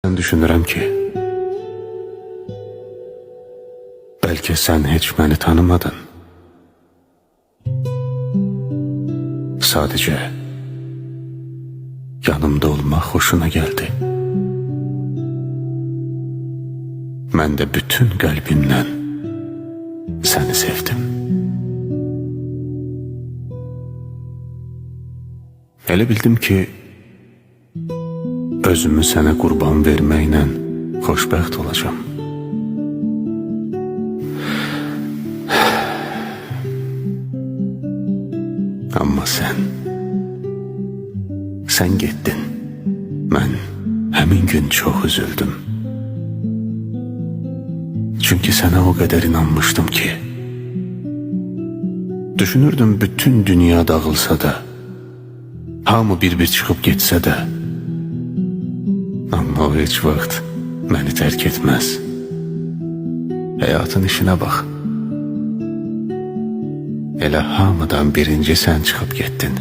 Ben düşünürəm ki, bəlkə sən heç məni tanımadın. Sadəcə yanımda olmaq xoşuna gəldi. Mən də bütün qəlbimlə səni sevdim. Elə bildim ki, özümü sənə qurban verməklə xoşbəxt olacağım. Amma sən getdin. Mən həmin gün çox üzüldüm. Çünki sənə o qədər inanmışdım ki, düşünürdüm bütün dünya dağılsa da, hamı bir-bir çıxıb getsə də, amma o heç vaxt məni tərk etməz. Həyatın işinə bax. Elə hamıdan birinci sən çıxıb getdin.